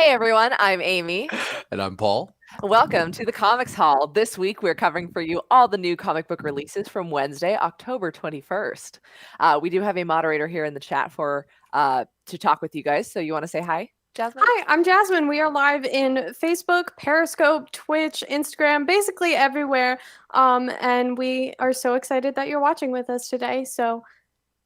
Hey everyone, I'm Amy. And I'm Paul. Welcome to the Comics Hall. This week we're covering for you all the new comic book releases from Wednesday, October 21st. We do have a moderator here in the chat for to talk with you guys. So you want to say hi, Jasmine? Hi, I'm Jasmine. We are live in Facebook, Periscope, Twitch, Instagram, basically everywhere. And we are so excited that you're watching with us today. So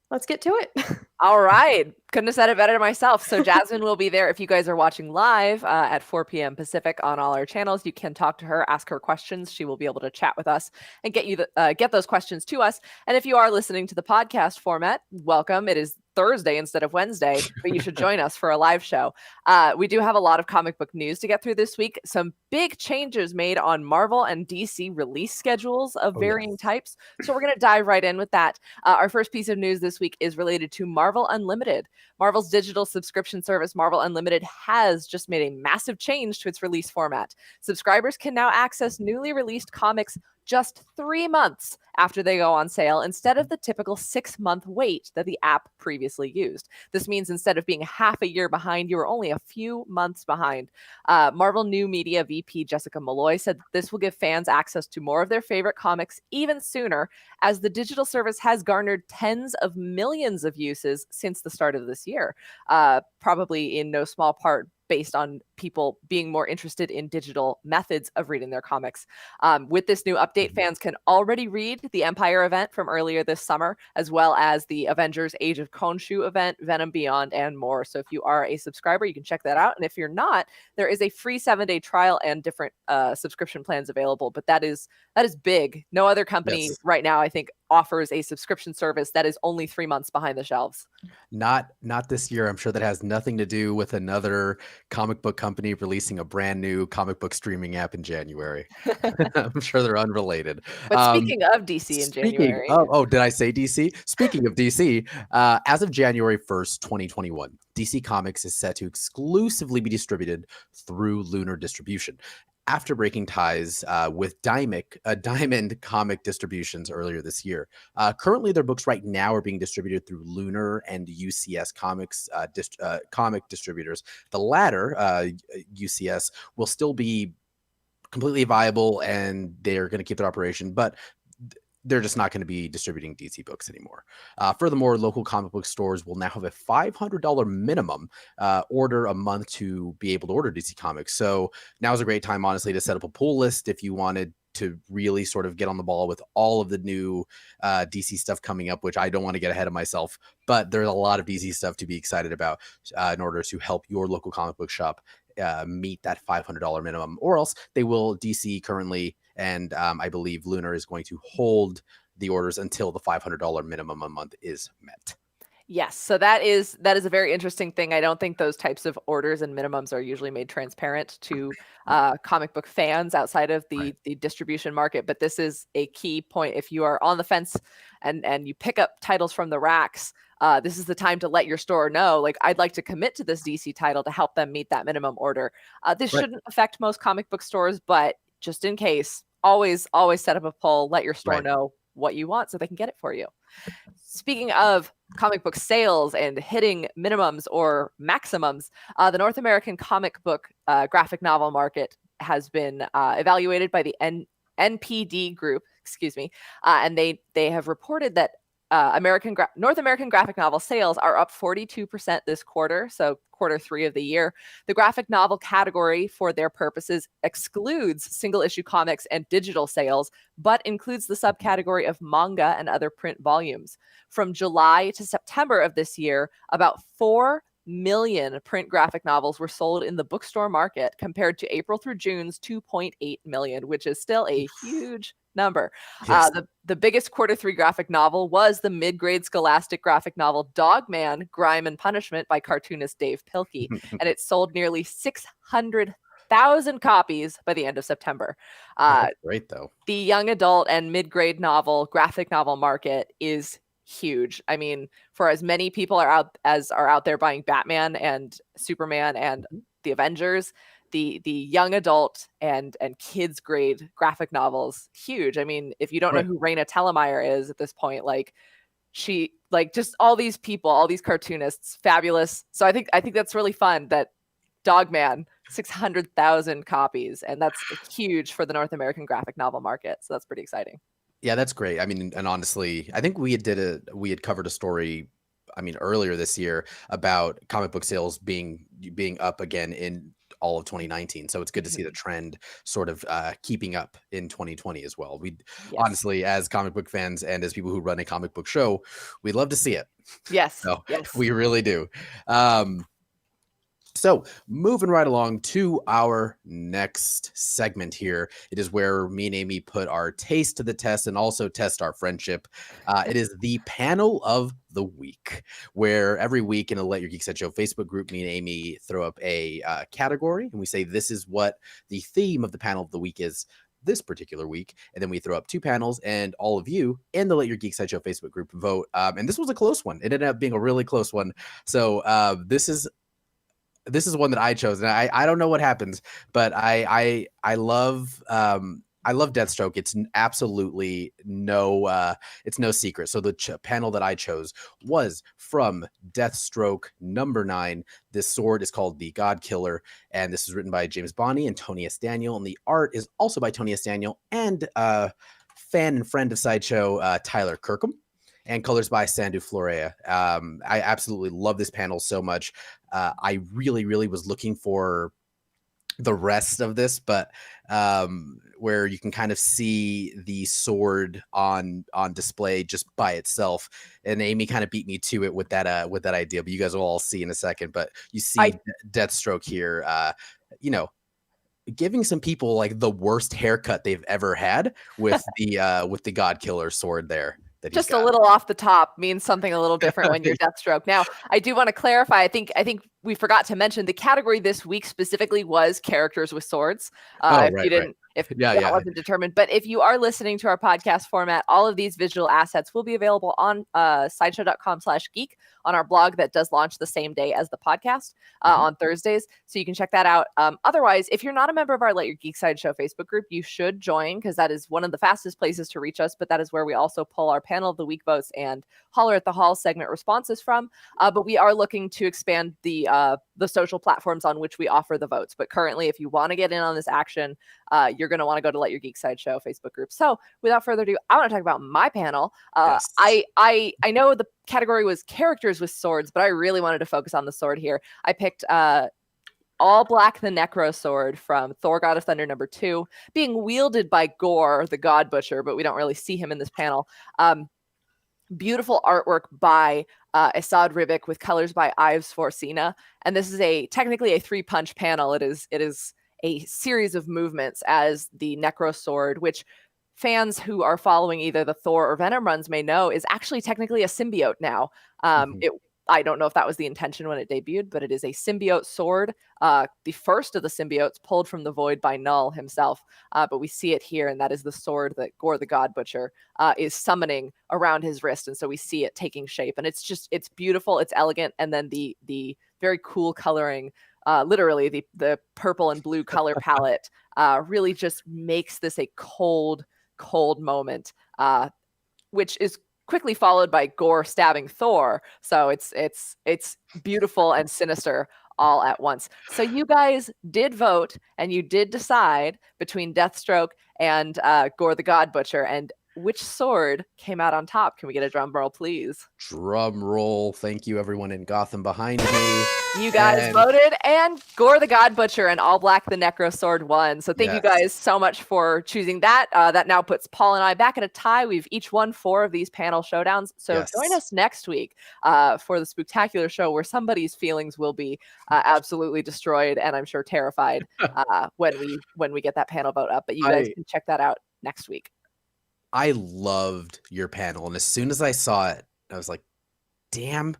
let's get to it. All right. Couldn't have said it better myself. So Jasmine will be there if you guys are watching live at 4 p.m. Pacific on all our channels. You can talk to her, ask her questions. She will be able to chat with us and get those questions to us. And if you are listening to the podcast format, welcome. It is Thursday instead of Wednesday, but you should join us for a live show. We do have a lot of comic book news to get through this week. Some big changes made on Marvel and DC release schedules of varying types. So we're going to dive right in with that. Our first piece of news this week is related to Marvel Unlimited. Marvel's digital subscription service, Marvel Unlimited, has just made a massive change to its release format. Subscribers can now access newly released comics just 3 months after they go on sale instead of the typical 6-month wait that the app previously used. This means instead of being half a year behind, you are only a few months behind. Marvel New Media VP Jessica Malloy said that this will give fans access to more of their favorite comics even sooner, as the digital service has garnered tens of millions of uses since the start of this year, probably in no small part based on people being more interested in digital methods of reading their comics. With this new update, fans can already read the Empire event from earlier this summer, as well as the Avengers Age of Khonshu event, Venom Beyond, and more. So if you are a subscriber, you can check that out. And if you're not, there is a free 7-day trial and different subscription plans available. But that is big. No other company right now, I think, offers a subscription service that is only 3 months behind the shelves. Not this year. I'm sure that has nothing to do with another comic book company releasing a brand new comic book streaming app in January. I'm sure they're unrelated. But speaking of DC in January. Did I say DC? Speaking of DC, as of January 1st, 2021, DC Comics is set to exclusively be distributed through Lunar Distribution, after breaking ties with Diamond Comic Distributions earlier this year. Currently, their books right now are being distributed through Lunar and UCS Comics comic distributors. The latter, UCS, will still be completely viable, and they're going to keep their operation, but they're just not going to be distributing DC books anymore. Furthermore, local comic book stores will now have a $500 minimum order a month to be able to order DC Comics. So now is a great time, honestly, to set up a pull list if you wanted to really sort of get on the ball with all of the new DC stuff coming up, which I don't want to get ahead of myself, but there's a lot of DC stuff to be excited about in order to help your local comic book shop meet that $500 minimum, or else they will. DC currently, and I believe Lunar is going to hold the orders until the $500 minimum a month is met. Yes, so that is a very interesting thing. I don't think those types of orders and minimums are usually made transparent to comic book fans outside of the distribution market. But this is a key point. If you are on the fence and you pick up titles from the racks, this is the time to let your store know, like, I'd like to commit to this DC title to help them meet that minimum order. This shouldn't affect most comic book stores, but just in case, always set up a poll, let your store know what you want so they can get it for you. Speaking of comic book sales and hitting minimums or maximums, the North American comic book graphic novel market has been evaluated by the NPD group, and they have reported that North American graphic novel sales are up 42% this quarter, so quarter 3 of the year. The graphic novel category, for their purposes, excludes single issue comics and digital sales, but includes the subcategory of manga and other print volumes. From July to September of this year, about 4 million print graphic novels were sold in the bookstore market, compared to April through June's 2.8 million, which is still a huge number. Yes. The biggest quarter 3 graphic novel was the mid-grade scholastic graphic novel Dogman, Grime and Punishment by cartoonist Dave Pilkey, and it sold nearly 600,000 copies by the end of September. That's great, though. The young adult and mid-grade novel, graphic novel market is huge. I mean, for as many people are out there buying Batman and Superman and the Avengers, the young adult and kids grade graphic novels, huge. I mean, if you don't know who Raina Telgemeier is at this point, like, she, like, just all these people, all these cartoonists, fabulous. So I think that's really fun that Dogman, 600,000 copies, and that's huge for the North American graphic novel market. So that's pretty exciting. Yeah, that's great. I mean, and honestly, I think we had covered a story, I mean, earlier this year about comic book sales being up again in all of 2019. So it's good to see the trend sort of keeping up in 2020 as well. We honestly, as comic book fans and as people who run a comic book show, we'd love to see it. Yes. So yes. we really do. So moving right along to our next segment here. It is where me and Amy put our taste to the test and also test our friendship. It is the panel of the week, where every week in a Let Your Geek Side Show Facebook group, me and Amy throw up a category and we say, this is what the theme of the panel of the week is this particular week. And then we throw up two panels and all of you in the Let Your Geek Side Show Facebook group vote. And this was a close one. It ended up being a really close one. So this is one that I chose, and I don't know what happens, but I love Deathstroke. It's absolutely it's no secret. So the panel that I chose was from Deathstroke #9. This sword is called the God Killer, and this is written by James Bonney and Tony S. Daniel, and the art is also by Tony S. Daniel and fan and friend of Sideshow Tyler Kirkham. And colors by Sandu Florea. I absolutely love this panel so much. I really, really was looking for the rest of this, but where you can kind of see the sword on display just by itself. And Amy kind of beat me to it with that idea, but you guys will all see in a second. But you see Deathstroke here, giving some people like the worst haircut they've ever had with the God Killer sword there. Just a little off the top means something a little different when you're Deathstroke. Now, I do want to clarify. I think we forgot to mention the category this week specifically was characters with swords. If that wasn't determined. But if you are listening to our podcast format, all of these visual assets will be available on sideshow.com/geek on our blog that does launch the same day as the podcast on Thursdays. So you can check that out. Otherwise, if you're not a member of our Let Your Geek Side Show Facebook group, you should join, because that is one of the fastest places to reach us. But that is where we also pull our panel of the week votes and Holler at the Hall segment responses from. But we are looking to expand the social platforms on which we offer the votes. But currently, if you want to get in on this action, you're going to want to go to Let Your Geek Side Show Facebook group. So without further ado, I want to talk about my panel. Yes. I know the category was characters with swords, but I really wanted to focus on the sword here. I picked All Black the Necro Sword from Thor God of Thunder #2, being wielded by Gore, the God Butcher, but we don't really see him in this panel. Beautiful artwork by Esad Ribic with colors by Ives Forcina. And this is technically a 3-punch panel. It is a series of movements as the Necro Sword, which fans who are following either the Thor or Venom runs may know is actually technically a symbiote now. I don't know if that was the intention when it debuted, but it is a symbiote sword, the first of the symbiotes pulled from the void by Null himself. But we see it here, and that is the sword that Gore the God Butcher is summoning around his wrist. And so we see it taking shape, and it's beautiful, it's elegant, and then the very cool coloring, literally the purple and blue color palette really just makes this a cold moment, which is quickly followed by Gore stabbing Thor. So it's beautiful and sinister all at once. So you guys did vote, and you did decide between Deathstroke and Gore the God Butcher. And which sword came out on top? Can we get a drum roll, please? Drum roll. Thank you, everyone in Gotham behind me. You guys voted, and Gore the God Butcher and All Black the Necro Sword won. So thank you guys so much for choosing that. That now puts Paul and I back at a tie. We've each won 4 of these panel showdowns. So join us next week for the Spooktacular show, where somebody's feelings will be absolutely destroyed, and I'm sure terrified when we get that panel vote up. But you guys can check that out next week. I loved your panel, and as soon as I saw it, I was like, damn.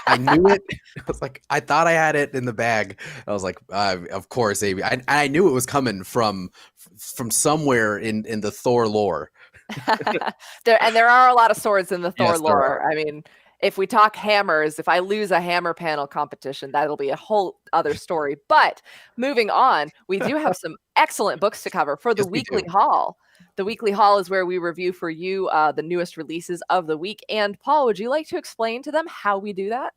I knew it. I was like, I thought I had it in the bag. I was like, of course, Amy. I knew it was coming from somewhere in the Thor lore. There are a lot of swords in the Thor lore. I mean, if we talk hammers, if I lose a hammer panel competition, that'll be a whole other story. But moving on, we do have some excellent books to cover for the weekly haul. The weekly haul is where we review for you the newest releases of the week. And Paul, would you like to explain to them how we do that?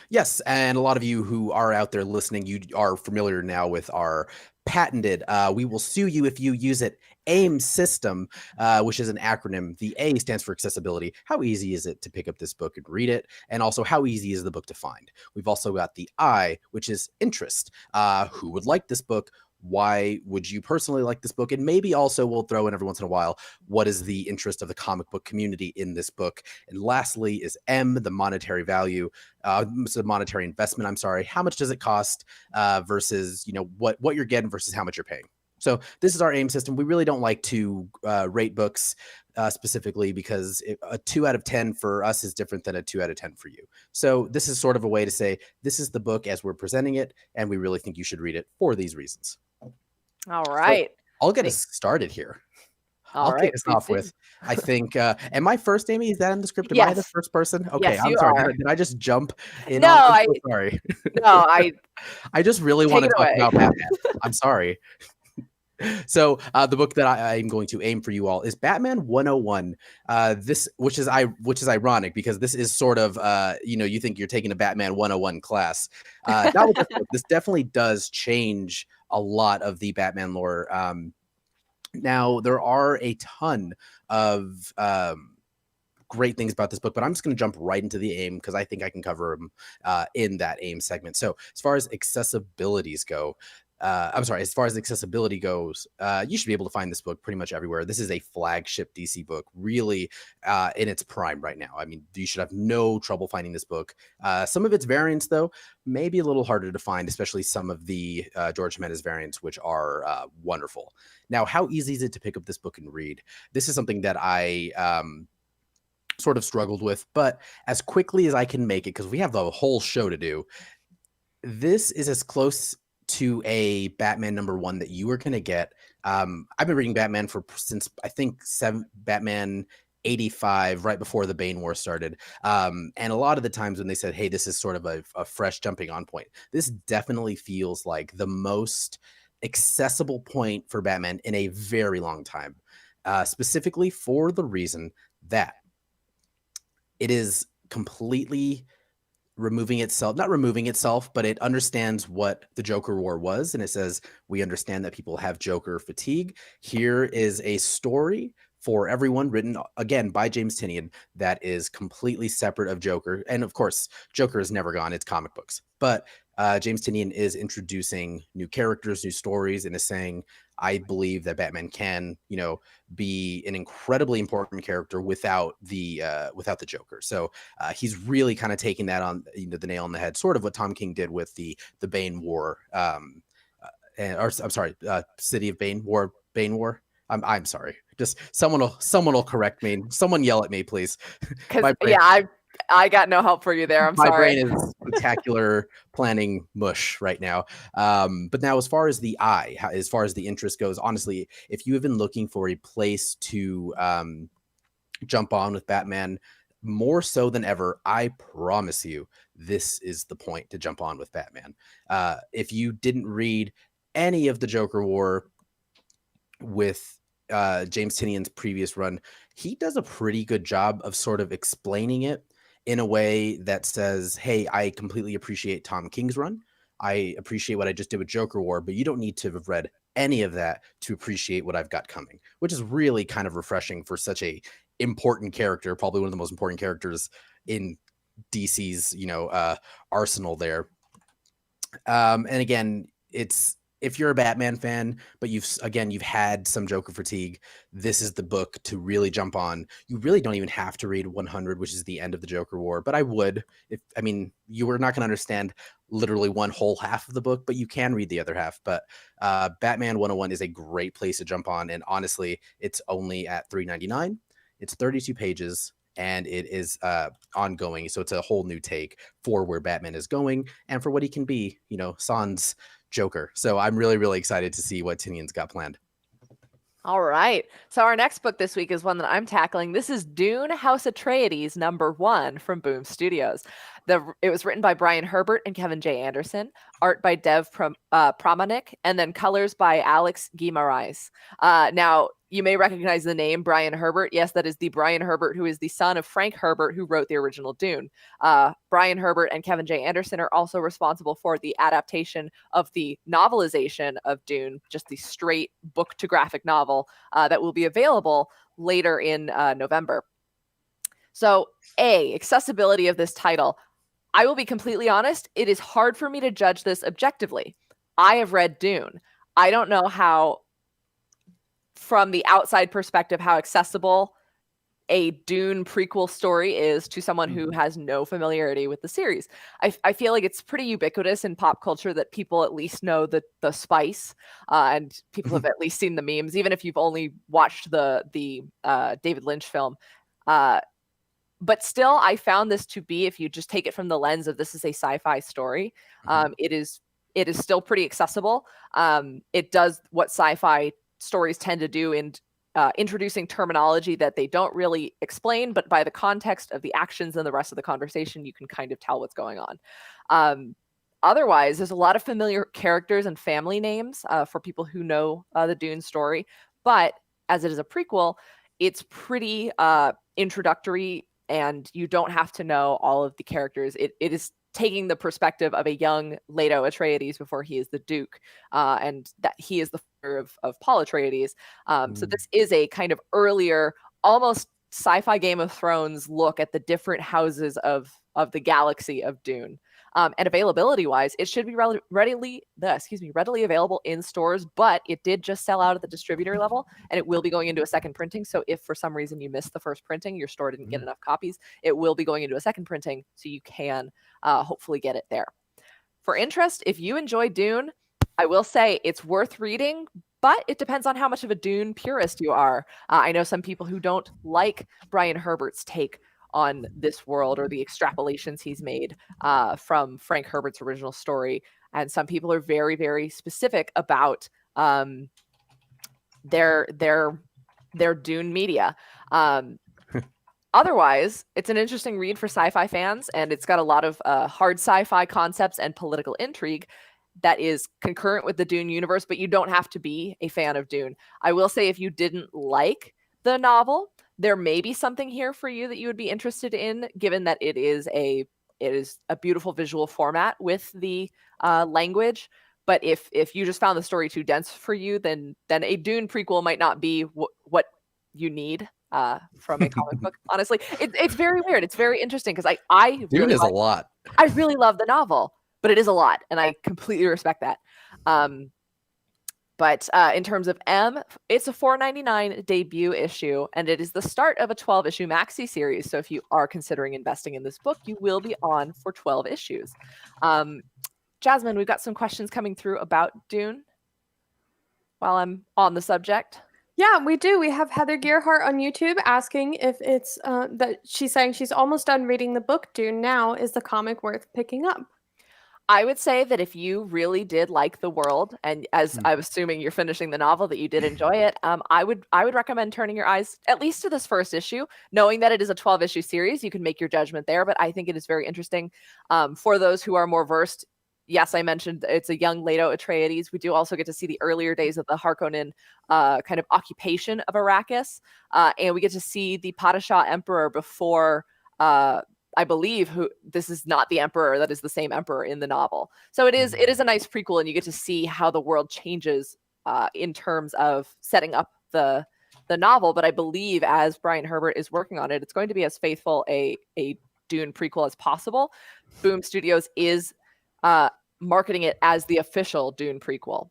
Yes, and a lot of you who are out there listening, you are familiar now with our patented "we will sue you if you use it" AIM system, which is an acronym. The A stands for accessibility. How easy is it to pick up this book and read it? And also, how easy is the book to find? We've also got the I, which is interest. Who would like this book? Why would you personally like this book? And maybe also we'll throw in every once in a while, what is the interest of the comic book community in this book? And lastly is M, the monetary value. So monetary investment, I'm sorry. How much does it cost versus, what you're getting versus how much you're paying? So this is our AIM system. We really don't like to rate books specifically because a 2 out of 10 for us is different than a 2 out of 10 for you. So this is sort of a way to say, this is the book as we're presenting it, and we really think you should read it for these reasons. All right. So I'll get us started here. I'll kick us off with, I think, am I first, Amy? Is that in the script? Am I the first person? Okay, yes, I'm sorry. Did I just jump in? No, I'm so sorry. No, I just really want to talk about Batman. I'm sorry. So the book that I'm going to aim for you all is Batman 101. Which is ironic because this is sort of you think you're taking a Batman 101 class. Not with this book. This definitely does change a lot of the Batman lore. Now there are a ton of great things about this book, but I'm just going to jump right into the AIM because I think I can cover them in that AIM segment. So as far as accessibility goes, you should be able to find this book pretty much everywhere. This is a flagship DC book, really in its prime right now. I mean, you should have no trouble finding this book. Some of its variants, though, may be a little harder to find, especially some of the George Jimenez variants, which are wonderful. Now, how easy is it to pick up this book and read? This is something that I sort of struggled with, but as quickly as I can make it, because we have the whole show to do, this is as close to a Batman #1 that you are going to get. I've been reading Batman since I think Batman 85, right before the Bane War started. And a lot of the times when they said, hey, this is sort of a fresh jumping on point, this definitely feels like the most accessible point for Batman in a very long time, specifically for the reason that it is completely not removing itself, but it understands what the Joker War was. And it says, we understand that people have Joker fatigue. Here is a story for everyone written, again, by James Tynion that is completely separate of Joker. And of course, Joker is never gone. It's comic books. But James Tynion is introducing new characters, new stories, and is saying, I believe that Batman can, be an incredibly important character without the Joker. So he's really kind of taking that on, the nail on the head, sort of what Tom King did with the Bane War, City of Bane War, Bane War. I'm sorry. Just someone will correct me. Someone yell at me, please. I got no help for you there. I'm sorry. My sorry. brain is spectacular planning mush right now. But now, as far as the interest goes, honestly, if you have been looking for a place to jump on with Batman, more so than ever, I promise you, this is the point to jump on with Batman. If you didn't read any of the Joker War with James Tynion's previous run, he does a pretty good job of sort of explaining it in a way that says, hey, I completely appreciate Tom King's run. I appreciate what I just did with Joker War, but you don't need to have read any of that to appreciate what I've got coming, which is really kind of refreshing for such a important character, probably one of the most important characters in DC's, arsenal there. And again, if you're a Batman fan, but you've had some Joker fatigue, this is the book to really jump on. You really don't even have to read 100, which is the end of the Joker War, but I would. You are not going to understand literally one whole half of the book, but you can read the other half. But Batman 101 is a great place to jump on, and honestly, it's only at $3.99. It's 32 pages. And it is ongoing, so it's a whole new take for where Batman is going and for what he can be, sans Joker. So I'm really, really excited to see what Tynion's got planned. All right. So our next book this week is one that I'm tackling. This is Dune, House Atreides #1 from Boom Studios. It was written by Brian Herbert and Kevin J. Anderson, art by Pramanik, and then colors by Alex Guimaraes. Now, you may recognize the name Brian Herbert. Yes, that is the Brian Herbert who is the son of Frank Herbert, who wrote the original Dune. Brian Herbert and Kevin J. Anderson are also responsible for the adaptation of the novelization of Dune, just the straight book to graphic novel that will be available later in November. So, accessibility of this title. I will be completely honest, it is hard for me to judge this objectively. I have read Dune. I don't know how, from the outside perspective, how accessible a Dune prequel story is to someone who has no familiarity with the series. I feel like it's pretty ubiquitous in pop culture that people at least know the spice, and people have at least seen the memes, even if you've only watched the David Lynch film. But still, I found this to be, if you just take it from the lens of this is a sci-fi story, it is still pretty accessible. It does what sci-fi stories tend to do in introducing terminology that they don't really explain, but by the context of the actions and the rest of the conversation, you can kind of tell what's going on. Otherwise, there's a lot of familiar characters and family names for people who know the Dune story, but as it is a prequel, it's pretty introductory, and you don't have to know all of the characters. It is taking the perspective of a young Leto Atreides before he is the Duke, and that he is the father of Paul Atreides. So this is a kind of earlier, almost sci-fi Game of Thrones look at the different houses of the galaxy of Dune. And availability-wise, it should be readily available in stores, but it did just sell out at the distributor level, and it will be going into a second printing. So if for some reason you missed the first printing, your store didn't get enough copies, it will be going into a second printing, so you can hopefully get it there. For interest, if you enjoy Dune, I will say it's worth reading, but it depends on how much of a Dune purist you are. I know some people who don't like Brian Herbert's take on this world or the extrapolations he's made from Frank Herbert's original story. And some people are very, very specific about their Dune media. Otherwise, it's an interesting read for sci-fi fans, and it's got a lot of hard sci-fi concepts and political intrigue that is concurrent with the Dune universe, but you don't have to be a fan of Dune. I will say, if you didn't like the novel, there may be something here for you that you would be interested in, given that it is a beautiful visual format with the language. But if you just found the story too dense for you, then a Dune prequel might not be what you need from a comic book. Honestly, it's very weird. It's very interesting because I Dune really is a lot. I really love the novel, but it is a lot, and I completely respect that. But in terms of M, it's a $4.99 debut issue, and it is the start of a 12-issue maxi series. So if you are considering investing in this book, you will be on for 12 issues. Jasmine, we've got some questions coming through about Dune while I'm on the subject. Yeah, we do. We have Heather Gearhart on YouTube asking if it's that she's saying she's almost done reading the book Dune now. Is the comic worth picking up? I would say that if you really did like the world, and as I'm assuming you're finishing the novel, that you did enjoy it, I would recommend turning your eyes at least to this first issue, knowing that it is a 12-issue series. You can make your judgment there, but I think it is very interesting for those who are more versed. Yes, I mentioned it's a young Leto Atreides. We do also get to see the earlier days of the Harkonnen kind of occupation of Arrakis, and we get to see the Padishah Emperor before I believe this is not the emperor that is the same emperor in the novel. So it is a nice prequel, and you get to see how the world changes in terms of setting up the novel. But I believe, as Brian Herbert is working on it, it's going to be as faithful a Dune prequel as possible. Boom Studios is marketing it as the official Dune prequel.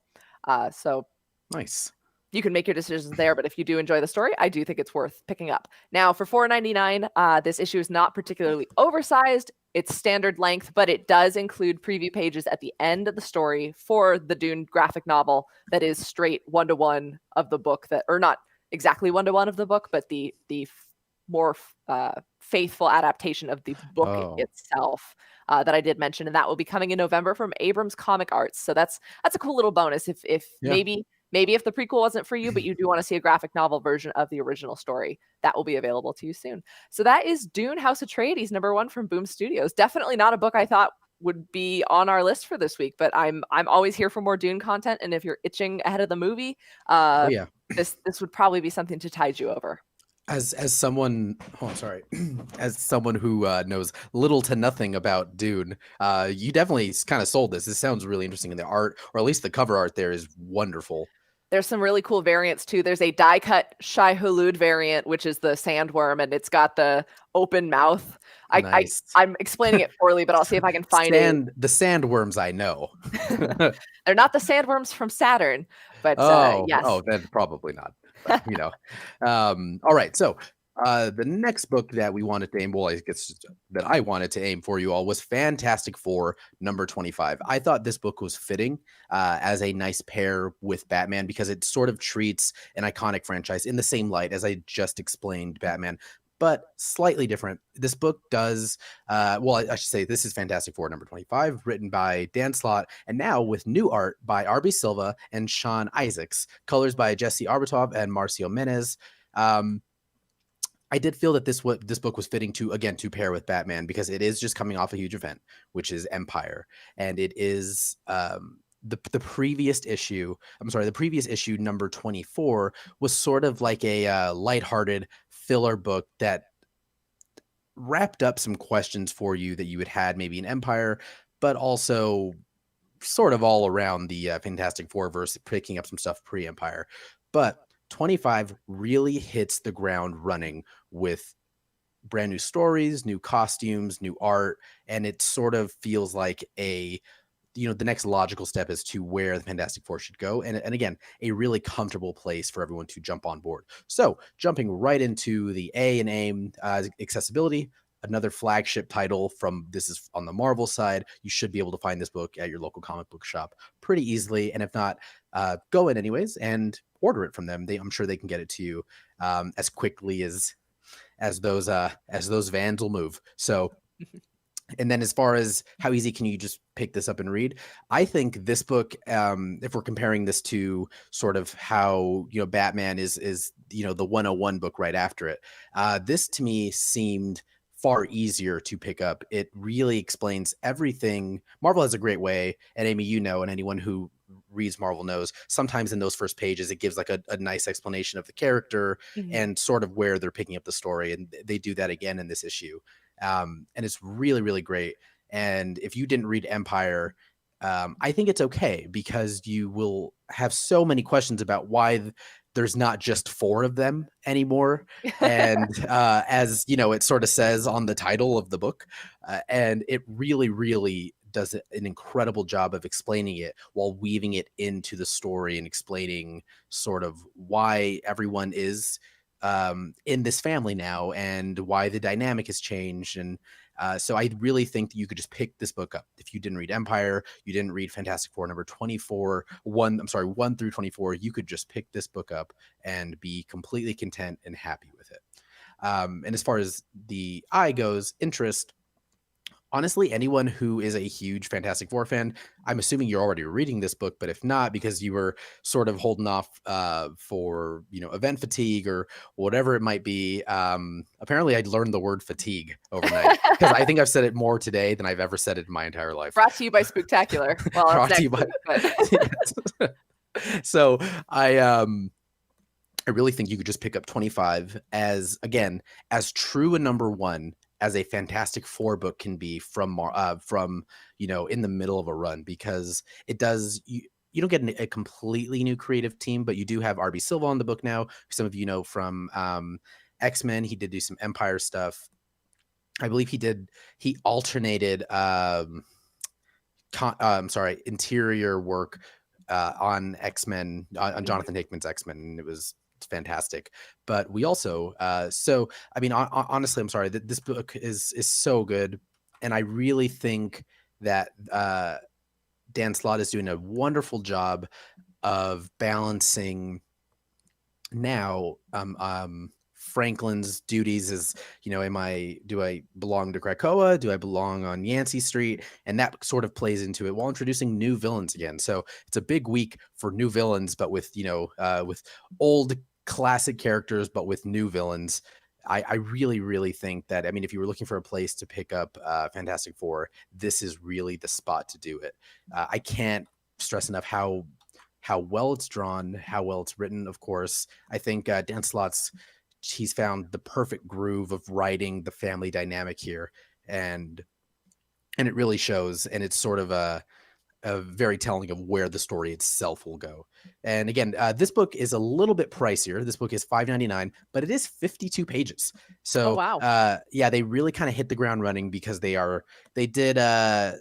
So nice. You can make your decisions there, but if you do enjoy the story, I do think it's worth picking up. Now, for $4.99, this issue is not particularly oversized. It's standard length, but it does include preview pages at the end of the story for the Dune graphic novel that is straight one-to-one of the book, or not exactly one-to-one of the book, but the more faithful adaptation of the book itself that I did mention, and that will be coming in November from Abrams Comic Arts. So that's a cool little bonus if maybe maybe if the prequel wasn't for you, but you do want to see a graphic novel version of the original story, that will be available to you soon. So that is Dune House Atreides, #1 from Boom Studios. Definitely not a book I thought would be on our list for this week, but I'm always here for more Dune content, and if you're itching ahead of the movie, Oh yeah. this would probably be something to tide you over. As someone, oh, I'm sorry, as someone who knows little to nothing about Dune, you definitely kind of sold this. This sounds really interesting, and the art, or at least the cover art there, is wonderful. There's some really cool variants too. There's a die cut Shai Hulud variant, which is the sandworm, and it's got the open mouth. Nice. I'm explaining it poorly, but I'll see if I can find it. The sandworms, I know. They're not the sandworms from Saturn, but yes. Oh, then probably not. But, you know. All right. So the next book that we wanted to aim, well, I guess that I wanted to aim for you all was Fantastic Four #25. I thought this book was fitting as a nice pair with Batman because it sort of treats an iconic franchise in the same light as I just explained Batman, but slightly different. This book does, well, I should say this is Fantastic Four #25, written by Dan Slott, and now with new art by R.B. Silva and Sean Isaacs, colors by Jesse Arbatov and Marcio Menez. I did feel that this book was fitting to pair with Batman because it is just coming off a huge event, which is Empire, and it is the previous issue. The previous issue #24 was sort of like a lighthearted filler book that wrapped up some questions for you that you had maybe in Empire, but also sort of all around the Fantastic Four verse, picking up some stuff pre-Empire. But 25 really hits the ground running with brand new stories, new costumes, new art, and it sort of feels like the next logical step as to where the Fantastic Four should go. And again, a really comfortable place for everyone to jump on board. So jumping right into the A and AIM accessibility, another flagship title this is on the Marvel side. You should be able to find this book at your local comic book shop pretty easily. And if not, go in anyways and order it from them. I'm sure they can get it to you as quickly as those vans will move. So, and then as far as how easy can you just pick this up and read, I think this book, if we're comparing this to sort of how Batman is the 101 book right after it, this to me seemed far easier to pick up. It really explains everything. Marvel has a great way, and Amy, and anyone who reads Marvel knows, sometimes in those first pages it gives like a nice explanation of the character and sort of where they're picking up the story, and they do that again in this issue, and it's really, really great. And if you didn't read Empire, I think it's okay because you will have so many questions about why there's not just 4 of them anymore. And as it sort of says on the title of the book, and it really, really does an incredible job of explaining it while weaving it into the story and explaining sort of why everyone is in this family now and why the dynamic has changed. And so I really think that you could just pick this book up. If you didn't read Empire, you didn't read Fantastic Four #1 through 24, you could just pick this book up and be completely content and happy with it. And as far as the eye goes, interest, honestly, anyone who is a huge Fantastic Four fan, I'm assuming you're already reading this book, but if not, because you were sort of holding off for, event fatigue or whatever it might be. Apparently I'd learned the word fatigue overnight because I think I've said it more today than I've ever said it in my entire life. Brought to you by Spooktacular. Well, Brought to you by... Yes. So I really think you could just pick up 25 as true a #1 as a Fantastic Four book can be from in the middle of a run, because it does, you don't get a completely new creative team, but you do have R.B. Silva on the book now. Some of you know from X-Men. He did do some Empire stuff. I believe he alternated interior work on X-Men, on Jonathan Hickman's X-Men, and it was fantastic. But we also honestly, I'm sorry that this book is so good, and I really think that Dan Slott is doing a wonderful job of balancing now Franklin's duties is, do I belong to Krakoa? Do I belong on Yancey Street? And that sort of plays into it while introducing new villains again. So it's a big week for new villains, but with, with old classic characters, but with new villains. I really, really think that, I mean, if you were looking for a place to pick up Fantastic Four, this is really the spot to do it. I can't stress enough how well it's drawn, how well it's written. Of course, I think Dan Slott's, he's found the perfect groove of writing the family dynamic here, and it really shows. And it's sort of a very telling of where the story itself will go. And again, this book is a little bit pricier. This book is $5.99, but it is 52 pages. So, wow. Yeah, they really kind of hit the ground running because they did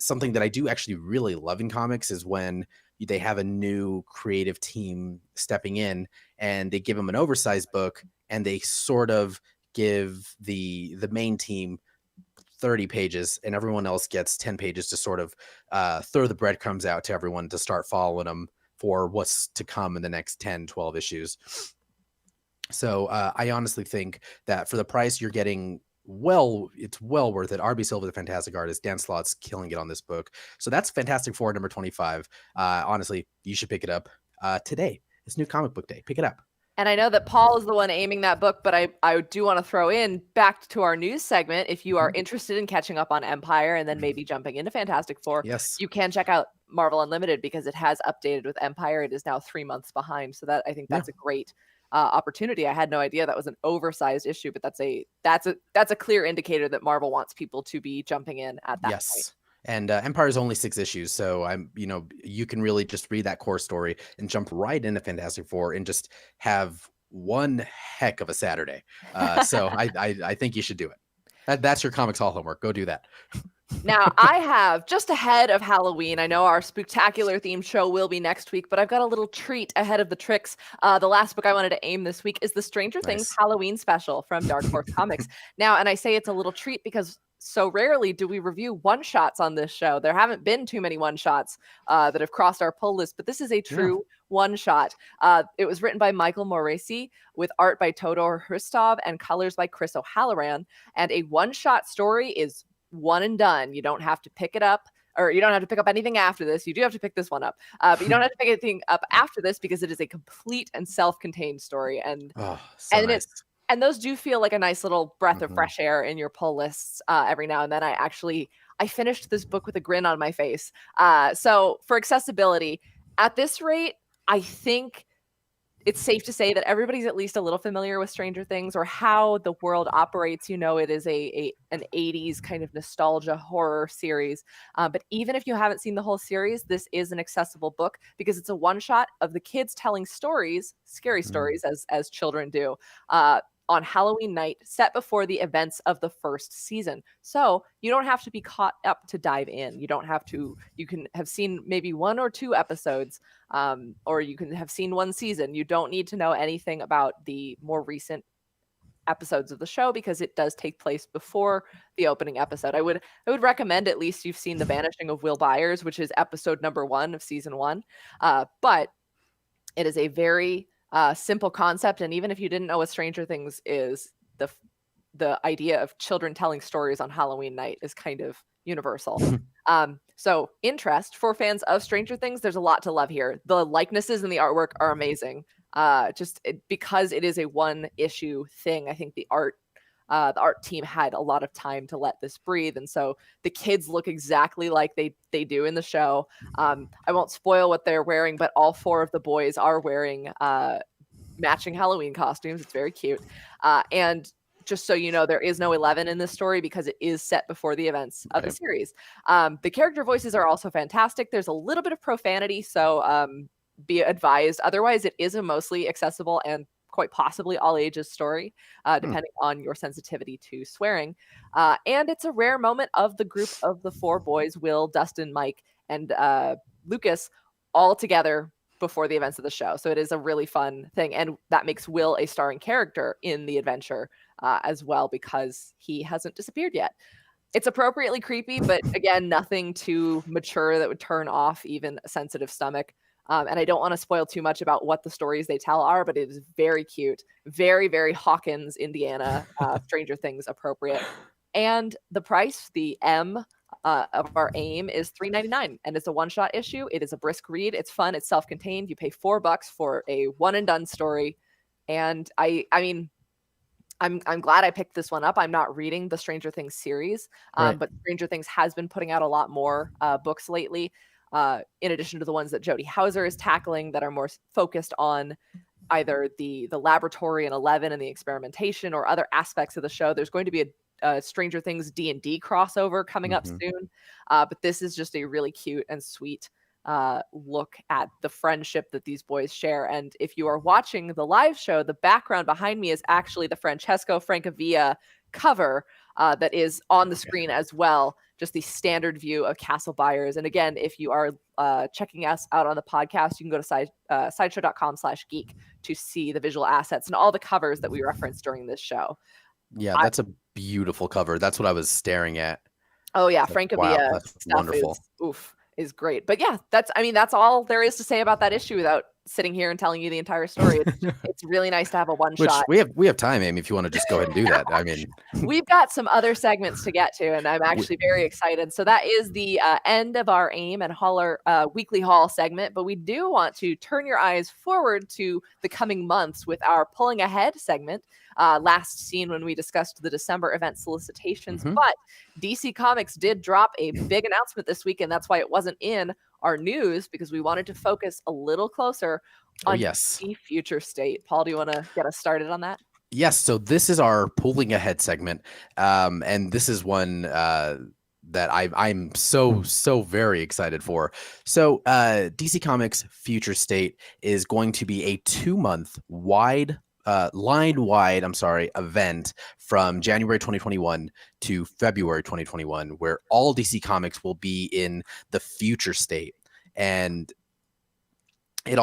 something that I do actually really love in comics, is when they have a new creative team stepping in and they give them an oversized book, and they sort of give the main team 30 pages and everyone else gets 10 pages to sort of throw the breadcrumbs out to everyone to start following them for what's to come in the next 10, 12 issues. So I honestly think that for the price you're getting, it's well worth it. R.B. Silva, the fantastic artist, Dan Slott's killing it on this book. So that's Fantastic Four number 25. Honestly, you should pick it up today. It's New Comic Book Day. Pick it up. And I know that Paul is the one aiming that book, but I do want to throw in back to our news segment. If you are interested in catching up on Empire and then maybe jumping into Fantastic Four, yes, you can check out Marvel Unlimited because it has updated with Empire. It is now 3 months behind. So I think that's a great opportunity. I had no idea that was an oversized issue, but that's a clear indicator that Marvel wants people to be jumping in at that point. And Empire is only 6 issues, so you can really just read that core story and jump right into Fantastic Four and just have one heck of a Saturday. So I think you should do it. That's your Comics Hall homework. Go do that. Now, I have, just ahead of Halloween, I know our spooktacular themed show will be next week, but I've got a little treat ahead of the tricks. The last book I wanted to aim this week is the Stranger Things Halloween special from Dark Horse Comics. Now, and I say it's a little treat because so rarely do we review one-shots on this show. There haven't been too many one-shots that have crossed our pull list, but this is a true one-shot. It was written by Michael Morrissey with art by Todor Hristov and colors by Chris O'Halloran. And a one-shot story is one and done. You don't have to pick it up, or you don't have to pick up anything after this. You do have to pick this one up, but you don't have to pick anything up after this because it is a complete and self-contained story. And and those do feel like a nice little breath of fresh air in your pull lists every now and then. I finished this book with a grin on my face. So for accessibility, at this rate, I think it's safe to say that everybody's at least a little familiar with Stranger Things or how the world operates. It is an 80s kind of nostalgia horror series. But even if you haven't seen the whole series, this is an accessible book because it's a one-shot of the kids telling stories, scary stories as children do, on Halloween night, set before the events of the first season. So you don't have to be caught up to dive in. You can have seen maybe 1 or 2 episodes, or you can have seen 1 season. You don't need to know anything about the more recent episodes of the show because it does take place before the opening episode. I would recommend at least you've seen The Vanishing of Will Byers, which is episode number 1 of season 1. But it is a very simple concept, and even if you didn't know what Stranger Things is, the idea of children telling stories on Halloween night is kind of universal. So interest for fans of Stranger Things, there's a lot to love here. The likenesses and the artwork are amazing. Because it is a 1-issue thing, I think the art team had a lot of time to let this breathe, and so the kids look exactly like they do in the show. I won't spoil what they're wearing, but all 4 of the boys are wearing matching Halloween costumes. It's very cute. And just so you know, there is no 11 in this story because it is set before the events of the series. The character voices are also fantastic. There's a little bit of profanity, so be advised. Otherwise, it is a mostly accessible and quite possibly all ages story, depending on your sensitivity to swearing. And it's a rare moment of the group of the 4 boys, Will, Dustin, Mike, and Lucas, all together before the events of the show. So it is a really fun thing. And that makes Will a starring character in the adventure as well, because he hasn't disappeared yet. It's appropriately creepy, but again, nothing too mature that would turn off even a sensitive stomach. And I don't want to spoil too much about what the stories they tell are, but it is very cute, very, very Hawkins, Indiana, Stranger Things appropriate. And the price, the M of our aim, is $3.99, and it's a one-shot issue. It is a brisk read. It's fun. It's self-contained. You pay $4 for a one-and-done story, and I mean, I'm glad I picked this one up. I'm not reading the Stranger Things series, Right. but Stranger Things has been putting out a lot more books lately, in addition to the ones that Jody Houser is tackling that are more focused on either the laboratory in 11 and the experimentation or other aspects of the show. There's going to be a Stranger Things D&D crossover coming up soon, but this is just a really cute and sweet look at the friendship that these boys share. And if you are watching the live show, the background behind me is actually the Francesco Francavilla cover that is on the screen as well, just the standard view of Castle Byers. And again, if you are checking us out on the podcast, you can go to sideshow.com/geek to see the visual assets and all the covers that we referenced during this show. Yeah, that's a beautiful cover. That's what I was staring at. Oh yeah, Like, Francavilla wow, that's stuff wonderful. is great. But yeah, that's all there is to say about that issue without sitting here and telling you the entire story. It's really nice to have a one Which shot. we have time, Amy, if you want to just go ahead and do that. I mean, We've got some other segments to get to, and I'm actually very excited. So that is the end of our AIM and Hauler weekly haul segment. But we do want to turn your eyes forward to the coming months with our pulling ahead segment. Last seen when we discussed the December event solicitations. But DC Comics did drop a big announcement this week, and that's why it wasn't in our news, because we wanted to focus a little closer on DC Future State. Paul, do you want to get us started on that? Yes. So this is our pulling ahead segment, and this is one that I'm so very excited for. So DC Comics Future State is going to be a 2-month line-wide event from January 2021 to February 2021, where all DC Comics will be in the future state. And it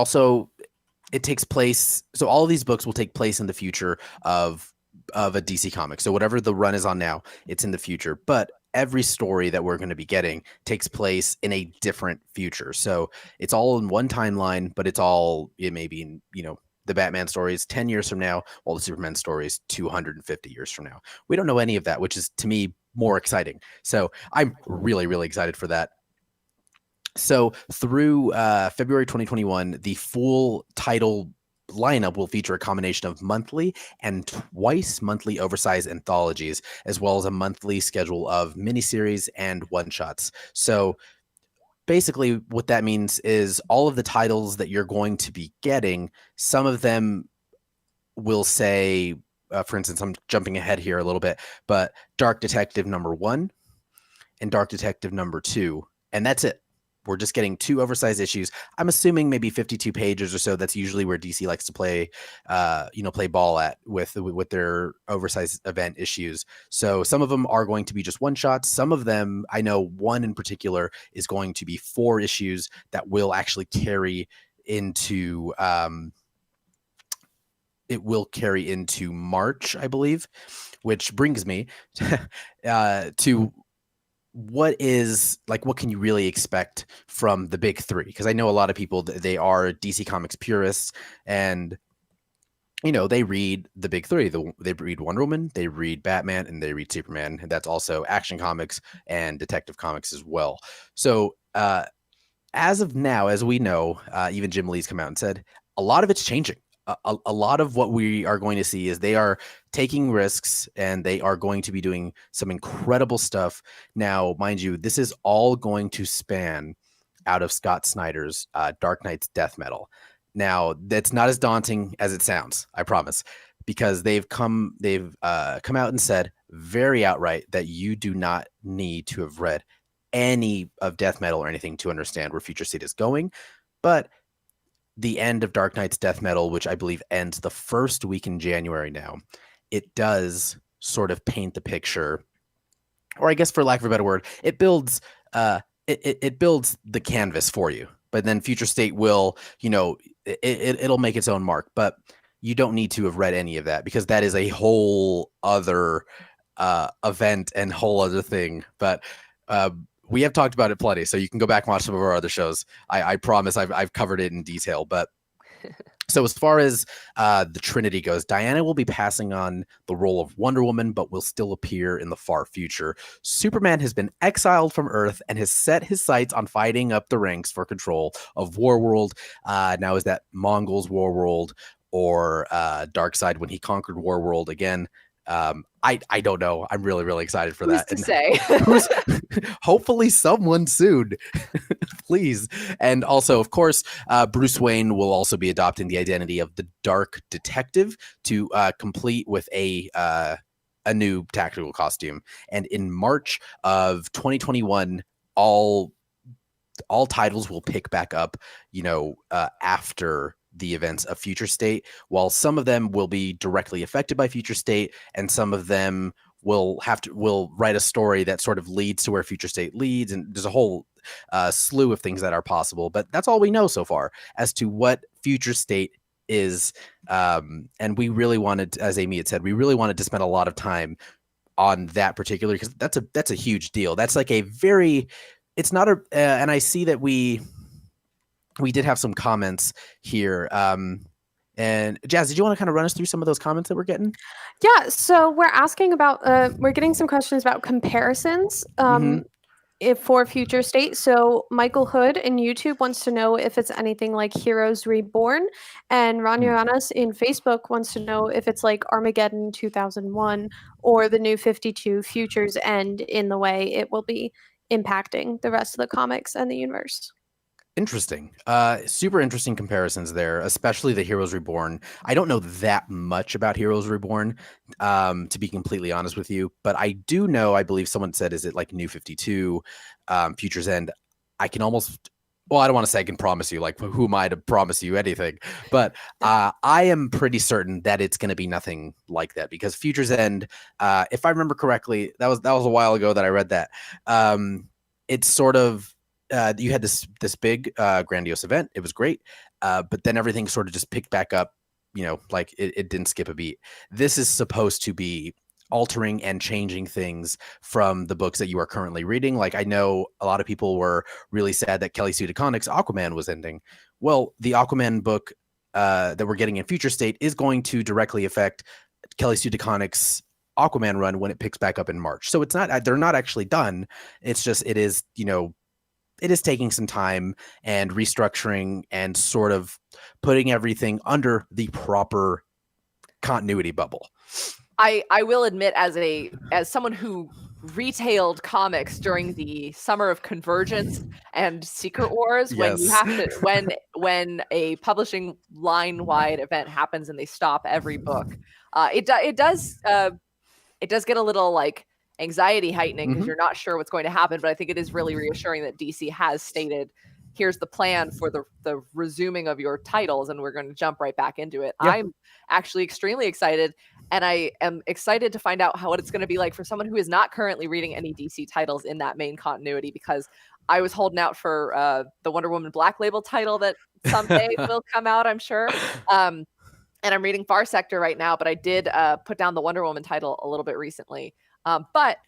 takes place, so all of these books will take place in the future of a DC comic. So whatever the run is on now, it's in the future. But every story that we're going to be getting takes place in a different future. So it's all in one timeline, but it may be in, the Batman stories 10 years from now, while the Superman stories 250 years from now. We don't know any of that, which is, to me, more exciting. So I'm really, really excited for that. So through February 2021, the full title lineup will feature a combination of monthly and twice monthly oversized anthologies, as well as a monthly schedule of miniseries and one-shots. So basically what that means is all of the titles that you're going to be getting, some of them will say, for instance, I'm jumping ahead here a little bit, but Dark Detective #1 and Dark Detective #2, and that's it. We're just getting 2 oversized issues. I'm assuming maybe 52 pages or so. That's usually where DC likes to play ball at with their oversized event issues. So some of them are going to be just one shots. Some of them, I know one in particular, is going to be 4 issues that will actually carry into March, I believe, which brings me to what can you really expect from the big 3? Because I know a lot of people, they are DC Comics purists, and they read the big 3. They read Wonder Woman, they read Batman, and they read Superman, and that's also Action Comics and Detective Comics as well. So as of now, as we know, even Jim Lee's come out and said a lot of it's changing. A lot of what we are going to see is they are taking risks, and they are going to be doing some incredible stuff. Now, mind you, this is all going to span out of Scott Snyder's Dark Knight's Death Metal. Now, that's not as daunting as it sounds, I promise, because they've come out and said very outright that you do not need to have read any of Death Metal or anything to understand where Future State is going. But the end of Dark Knight's Death Metal, which I believe ends the first week in January now, it does sort of paint the picture, or I guess for lack of a better word, it builds it builds the canvas for you. But then Future State will, it'll make its own mark. But you don't need to have read any of that, because that is a whole other event and whole other thing. But we have talked about it plenty, so you can go back and watch some of our other shows. I promise I've covered it in detail. But so as far as the Trinity goes, Diana will be passing on the role of Wonder Woman, but will still appear in the far future. Superman has been exiled from Earth and has set his sights on fighting up the ranks for control of Warworld. Now, is that Mongols Warworld or Darkseid when he conquered Warworld again? I don't know. I'm really excited for Who's that. to say? Hopefully someone soon, please. And also, of course, Bruce Wayne will also be adopting the identity of the Dark Detective to complete with a new tactical costume. And in March of 2021, all titles will pick back up, after the events of Future State, while some of them will be directly affected by Future State, and some of them will write a story that sort of leads to where Future State leads, and there's a whole slew of things that are possible. But that's all we know so far as to what Future State is. And we really wanted, as Amy had said, we really wanted to spend a lot of time on that particular, because that's a huge deal. That's like a very, it's not a, and I see that we did have some comments here. And Jazz, did you want to kind of run us through some of those comments that we're getting? Yeah, so we're asking about, we're getting some questions about comparisons if for Future State. So Michael Hood in YouTube wants to know if it's anything like Heroes Reborn, and Ron Uranas in Facebook wants to know if it's like Armageddon 2001 or the New 52 Futures End in the way it will be impacting the rest of the comics and the universe. Interesting. Super interesting comparisons there, especially the Heroes Reborn. I don't know that much about Heroes Reborn, to be completely honest with you, but I do know, I believe someone said, is it like New 52, Futures End? I can almost, well, I don't want to say I can promise you, like, who am I to promise you anything? But I am pretty certain that it's going to be nothing like that, because Futures End, if I remember correctly, that was a while ago that I read that. It's sort of, you had this big grandiose event. It was great. But then everything sort of just picked back up, like it didn't skip a beat. This is supposed to be altering and changing things from the books that you are currently reading. Like, I know a lot of people were really sad that Kelly Sue DeConnick's Aquaman was ending. Well, the Aquaman book that we're getting in Future State is going to directly affect Kelly Sue DeConnick's Aquaman run when it picks back up in March. So it's not, they're not actually done. It's just, it is, it is taking some time and restructuring and sort of putting everything under the proper continuity bubble. I will admit, as someone who retailed comics during the summer of Convergence and Secret Wars, when you have to, when a publishing line-wide event happens and they stop every book, it does get a little like anxiety heightening, because you're not sure what's going to happen. But I think it is really reassuring that DC has stated, here's the plan for the resuming of your titles, and we're going to jump right back into it. Yeah. I'm actually extremely excited, and I am excited to find out what it's going to be like for someone who is not currently reading any DC titles in that main continuity, because I was holding out for the Wonder Woman Black Label title that someday will come out, I'm sure. And I'm reading Far Sector right now, but I did put down the Wonder Woman title a little bit recently. But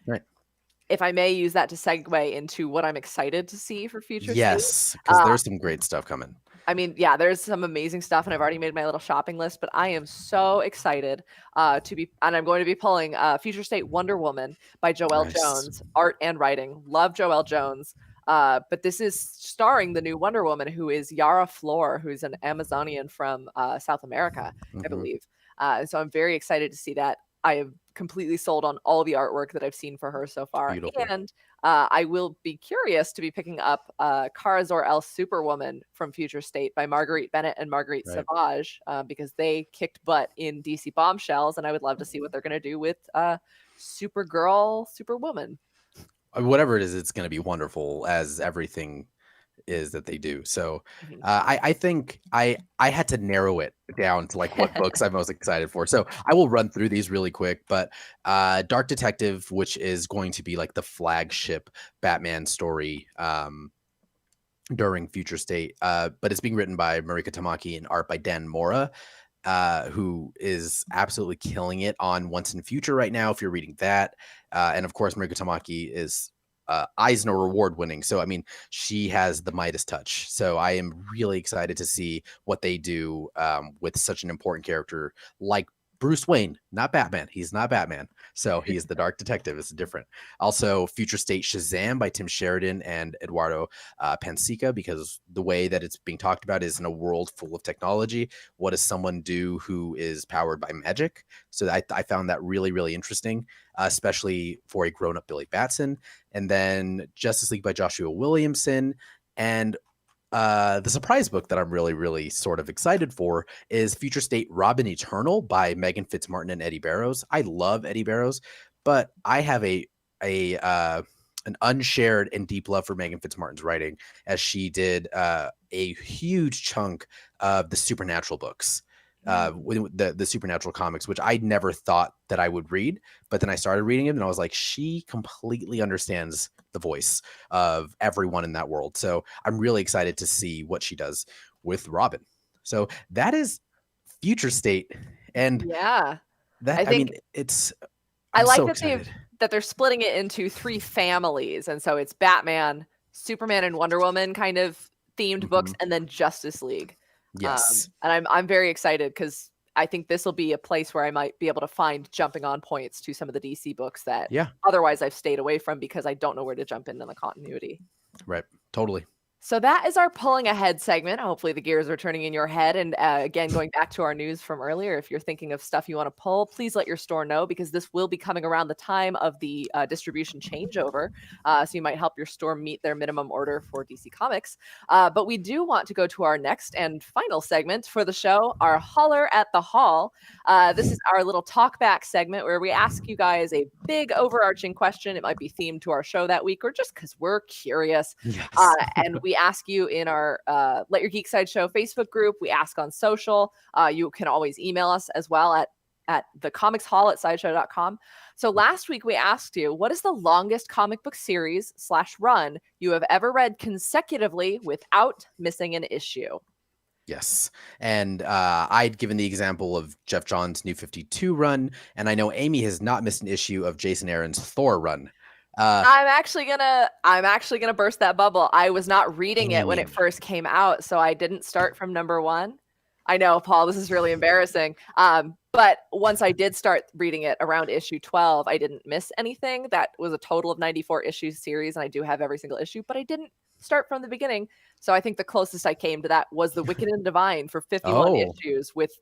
if I may use that to segue into what I'm excited to see for Future State. Yes, because there's some great stuff coming. I mean, yeah, there's some amazing stuff, and I've already made my little shopping list, but I am so excited and I'm going to be pulling Future State Wonder Woman by Joelle Jones, art and writing. Love Joelle Jones. But this is starring the new Wonder Woman, who is Yara Flor, who's an Amazonian from South America, I believe. So I'm very excited to see that. I have completely sold on all the artwork that I've seen for her so far. Beautiful. And I will be curious to be picking up Kara Zor-El Superwoman from Future State by Marguerite Bennett and Marguerite Savage, because they kicked butt in DC Bombshells, and I would love to see what they're going to do with Supergirl, Superwoman. Whatever it is, it's going to be wonderful, as everything is that they do. So I think I had to narrow it down to like what books I'm most excited for. So I will run through these really quick, but Dark Detective, which is going to be like the flagship Batman story during Future State, but it's being written by Marika Tamaki and art by Dan Mora, who is absolutely killing it on Once and Future right now, if you're reading that. And of course, Marika Tamaki is Eisner Award winning. So I mean, she has the Midas touch. So I am really excited to see what they do with such an important character like Bruce Wayne, not Batman. He's not Batman. So he's the Dark Detective. It's different. Also, Future State Shazam by Tim Sheridan and Eduardo Pansica, because the way that it's being talked about is in a world full of technology. What does someone do who is powered by magic? So I found that really, really interesting, especially for a grown-up Billy Batson. And then Justice League by Joshua Williamson. And the surprise book that I'm really, really sort of excited for is Future State Robin Eternal by Megan Fitzmartin and Eddie Barrows. I love Eddie Barrows, but I have an unshared and deep love for Megan Fitzmartin's writing, as she did a huge chunk of the Supernatural books. With the Supernatural comics, which I never thought that I would read, but then I started reading it and I was like, she completely understands the voice of everyone in that world. So I'm really excited to see what she does with Robin. So that is Future State, and Yeah. that I mean, it's I I'm like so that excited. they're splitting it into 3 families, and so it's Batman, Superman, and Wonder Woman kind of themed books, and then Justice League. Yes. And I'm very excited because I think this will be a place where I might be able to find jumping on points to some of the DC books that Yeah. otherwise I've stayed away from because I don't know where to jump into the continuity. Right. Totally. So that is our pulling ahead segment. Hopefully the gears are turning in your head. And again, going back to our news from earlier, if you're thinking of stuff you want to pull, please let your store know, because this will be coming around the time of the distribution changeover. So you might help your store meet their minimum order for DC Comics. But we do want to go to our next and final segment for the show, our Holler at the Hall. This is our little talkback segment where we ask you guys a big overarching question. It might be themed to our show that week or just because we're curious. Yes. And we ask you in our Let Your Geek Sideshow Facebook group. We ask on social. You can always email us as well at thecomicshall@sideshow.com. So last week we asked you, what is the longest comic book series / run you have ever read consecutively without missing an issue? Yes. And I'd given the example of Jeff Johns' New 52 run, and I know Amy has not missed an issue of Jason Aaron's Thor run. I'm actually gonna burst that bubble. I was not reading it when it first came out, so I didn't start from number 1. I know, Paul, this is really embarrassing. But once I did start reading it around issue 12, I didn't miss anything. That was a total of 94 issue series, and I do have every single issue, but I didn't start from the beginning. So I think the closest I came to that was The Wicked and Divine for 51 issues with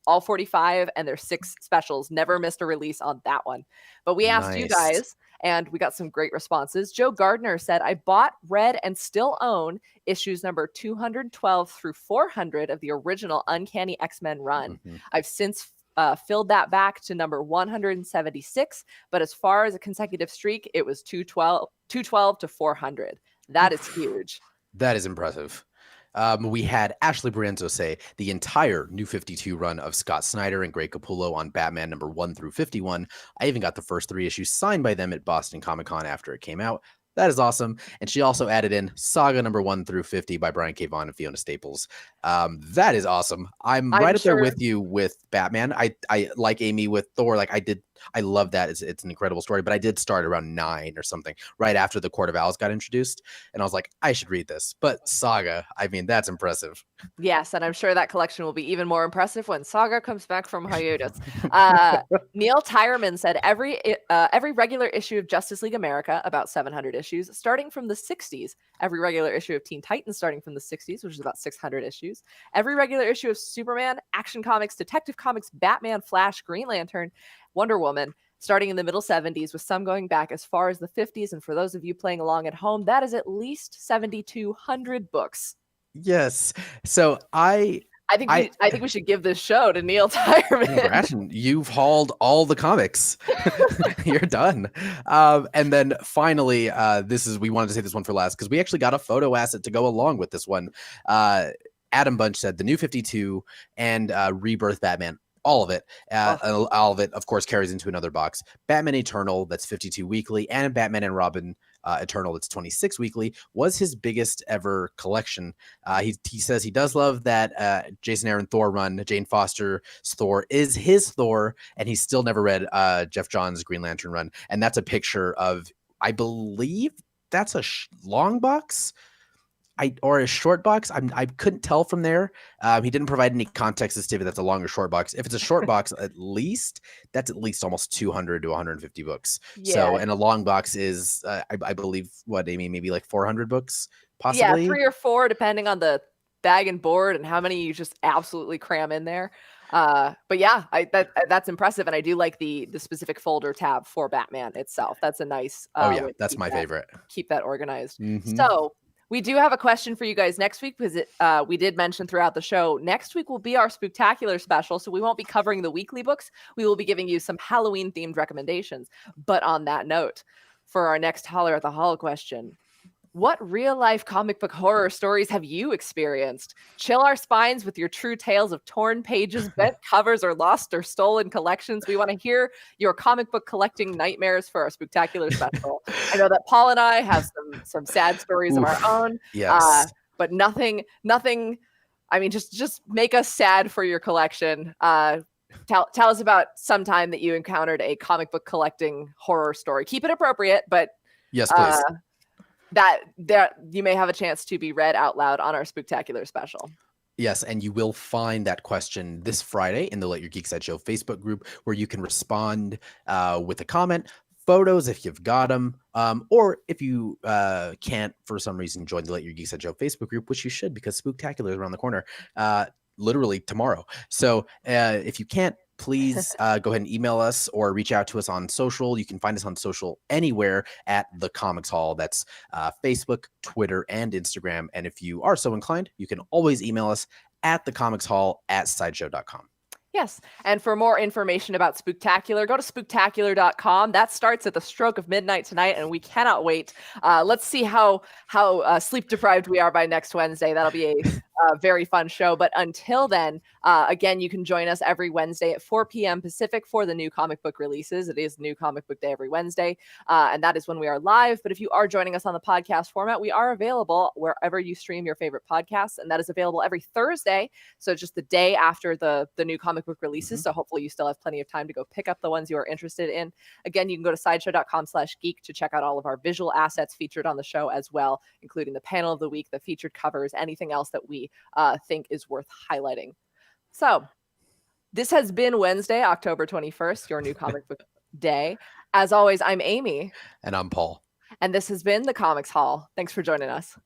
all 45 and their 6 specials. Never missed a release on that one. But we asked you guys, and we got some great responses. Joe Gardner said, I bought, read, and still own issues number 212 through 400 of the original Uncanny X-Men run. I've since filled that back to number 176, but as far as a consecutive streak, it was 212 to 400. That is huge. That is impressive. We had Ashley Brienzo say the entire New 52 run of Scott Snyder and Greg Capullo on Batman number 1 through 51. I even got the first 3 issues signed by them at Boston Comic Con after it came out. That is awesome. And she also added in Saga number 1 through 50 by Brian K. Vaughan and Fiona Staples. That is awesome. I'm right up there with you with Batman. I like Amy with Thor. I love that. It's an incredible story, but I did start around 9 or something right after the Court of Owls got introduced. And I was like, I should read this. But Saga, I mean, that's impressive. Yes, and I'm sure that collection will be even more impressive when Saga comes back from hiatus. Neil Tyerman said every regular issue of Justice League America, about 700 issues, starting from the 60s. Every regular issue of Teen Titans, starting from the 60s, which is about 600 issues. Every regular issue of Superman, Action Comics, Detective Comics, Batman, Flash, Green Lantern, Wonder Woman, starting in the middle 70s, with some going back as far as the 50s. And for those of you playing along at home, that is at least 7,200 books. Yes. So I think we should give this show to Neil Tyerman. You've hauled all the comics. You're done. And then finally, we wanted to say this one for last because we actually got a photo asset to go along with this one. Adam Bunch said the New 52 and Rebirth Batman. All of it. All of it, of course, carries into another box. Batman Eternal, that's 52 weekly, and Batman and Robin Eternal, that's 26 weekly, was his biggest ever collection. He says he does love that Jason Aaron Thor run. Jane Foster's Thor is his Thor, and he's still never read Jeff Johns' Green Lantern run. And that's a picture of I believe that's a long box. Or a short box. I couldn't tell from there. He didn't provide any context as to if that's a long or short box. If it's a short box, that's at least almost 200 to 150 books. Yeah. So, and a long box is, I believe, what, Amy, maybe like 400 books, Yeah, possibly. 3 or 4, depending on the bag and board and how many you just absolutely cram in there. But yeah, that's impressive, and I do like the specific folder tab for Batman itself. That's a nice. Oh yeah, way to that's keep my that- favorite. Keep that organized. Mhm. So we do have a question for you guys next week because we did mention throughout the show. Next week will be our Spooktacular special, so we won't be covering the weekly books. We will be giving you some Halloween themed recommendations. But on that note, for our next Holler at the Hall question, what real-life comic book horror stories have you experienced? Chill our spines with your true tales of torn pages, bent covers, or lost or stolen collections. We want to hear your comic book collecting nightmares for our Spooktacular special. I know that Paul and I have some sad stories of our own, Yes. but nothing. I mean, just make us sad for your collection. Tell us about some time that you encountered a comic book collecting horror story. Keep it appropriate, but Yes, please. that you may have a chance to be read out loud on our Spooktacular special. Yes, and you will find that question this Friday in the Let Your Geek Sideshow Facebook group, where you can respond with a comment, photos if you've got them, or if you can't for some reason join the Let Your Geek Sideshow Facebook group, which you should because Spooktacular is around the corner, literally tomorrow. So if you can't, please go ahead and email us or reach out to us on social. You can find us on social anywhere at The Comics Hall. That's Facebook, Twitter, and Instagram. And if you are so inclined, you can always email us at thecomicshall@sideshow.com. Yes. And for more information about Spooktacular, go to spooktacular.com. That starts at the stroke of midnight tonight, and we cannot wait. Let's see how sleep deprived we are by next Wednesday. That'll be a very fun show. But until then, again, you can join us every Wednesday at 4 p.m. Pacific for the new comic book releases. It is New Comic Book Day every Wednesday, and that is when we are live. But if you are joining us on the podcast format, we are available wherever you stream your favorite podcasts, and that is available every Thursday. So just the day after the new comic book releases. So hopefully you still have plenty of time to go pick up the ones you are interested in. Again, you can go to sideshow.com/geek to check out all of our visual assets featured on the show as well, including the panel of the week, the featured covers, anything else that we think is worth highlighting. So this has been Wednesday, October 21st, your new comic book day. As always, I'm Amy. And I'm Paul. And this has been The Comics Hall. Thanks for joining us.